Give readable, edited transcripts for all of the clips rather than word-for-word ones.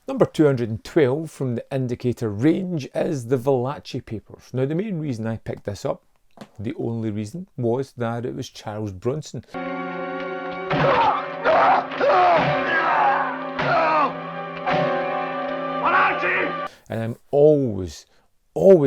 Number 212 from the Indicator range is the Valachi Papers. Now, the main reason I picked this up, the only reason, was that it was Charles Bronson. And I'm always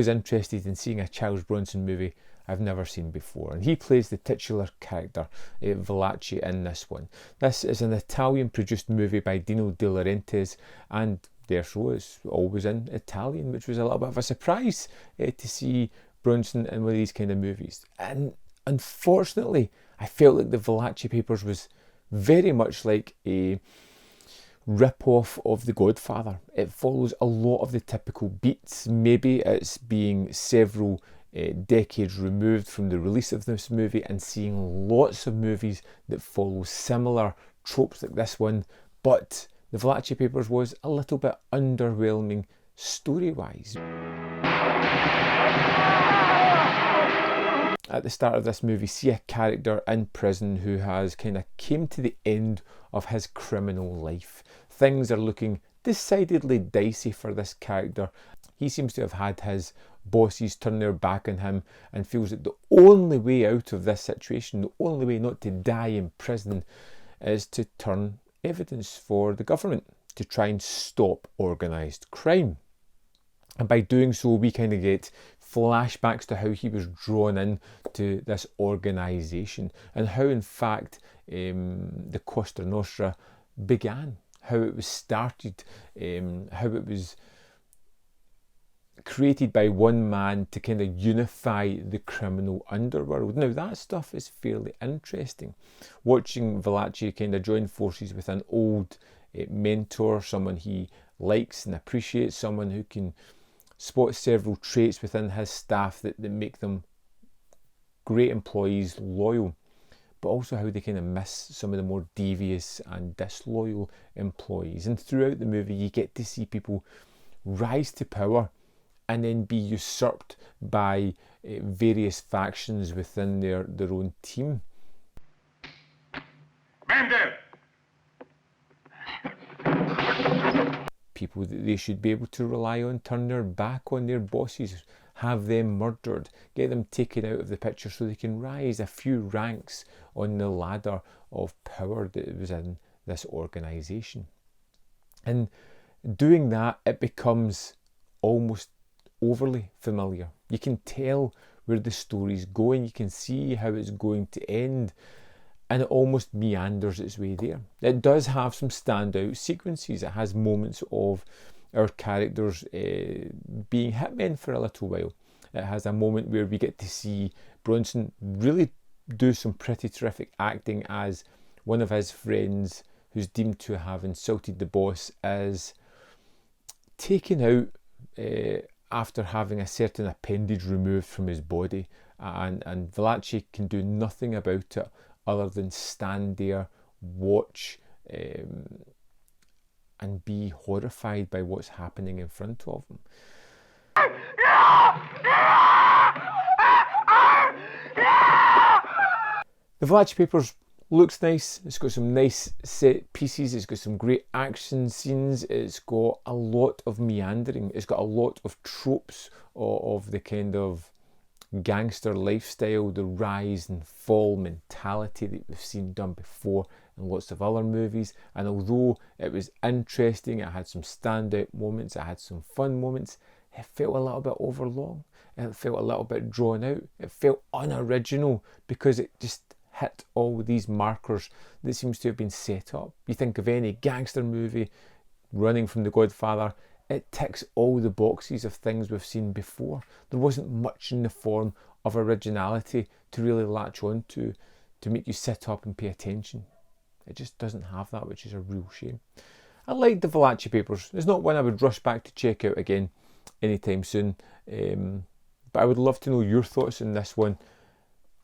interested in seeing a Charles Bronson movie I've never seen before. And he plays the titular character, Valachi, in this one. This is an Italian-produced movie by Dino De Laurentiis, and therefore it's always in Italian, which was a little bit of a surprise to see Bronson in one of these kind of movies. And unfortunately, I felt like the Valachi Papers was very much like a rip-off of The Godfather. It follows a lot of the typical beats. Maybe it's being several decades removed from the release of this movie and seeing lots of movies that follow similar tropes like this one, but the Valachi Papers was a little bit underwhelming story-wise. At the start of this movie, see a character in prison who has kind of came to the end of his criminal life. Things are looking decidedly dicey for this character. He seems to have had his bosses turn their back on him and feels that the only way out of this situation, the only way not to die in prison, is to turn evidence for the government to try and stop organised crime. And by doing so, we kind of get flashbacks to how he was drawn in to this organisation and how, in fact, the Costa Nostra began, how it was started, how it was created by one man to kind of unify the criminal underworld. Now, that stuff is fairly interesting. Watching Valachi kind of join forces with an old mentor, someone he likes and appreciates, someone who can spot several traits within his staff that make them great employees, loyal, but also how they kind of miss some of the more devious and disloyal employees. And throughout the movie, you get to see people rise to power and then be usurped by various factions within their own team. People that they should be able to rely on turn their back on their bosses, have them murdered, get them taken out of the picture so they can rise a few ranks on the ladder of power that was in this organisation. And doing that, it becomes almost overly familiar. You can tell where the story's going, you can see how it's going to end, and it almost meanders its way there. It does have some standout sequences. It has moments of our characters being hitmen for a little while. It has a moment where we get to see Bronson really do some pretty terrific acting as one of his friends who's deemed to have insulted the boss is taken out after having a certain appendage removed from his body, and Valachi can do nothing about it other than stand there, watch, and be horrified by what's happening in front of him. The Valachi Papers looks nice. It's got some nice set pieces. It's got some great action scenes. It's got a lot of meandering. It's got a lot of tropes of the kind of gangster lifestyle, the rise and fall mentality that we've seen done before in lots of other movies. And although it was interesting, it had some standout moments, it had some fun moments, it felt a little bit overlong. It felt a little bit drawn out. It felt unoriginal because it just hit all these markers that seems to have been set up. You think of any gangster movie running from The Godfather, it ticks all the boxes of things we've seen before. There wasn't much in the form of originality to really latch on to make you sit up and pay attention. It just doesn't have that, which is a real shame. I like the Valachi Papers. It's not one I would rush back to check out again anytime soon, but I would love to know your thoughts on this one.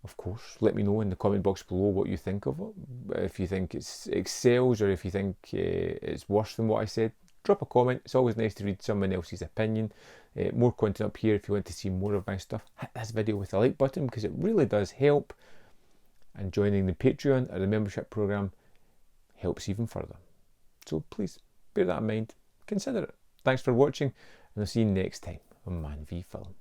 Of course, let me know in the comment box below what you think of it. If you think it excels or if you think it's worse than what I said, drop a comment. It's always nice to read someone else's opinion. More content up here if you want to see more of my stuff. Hit this video with a like button because it really does help. And joining the Patreon or the membership program helps even further. So please bear that in mind. consider it. Thanks for watching, and I'll see you next time on Man v Film.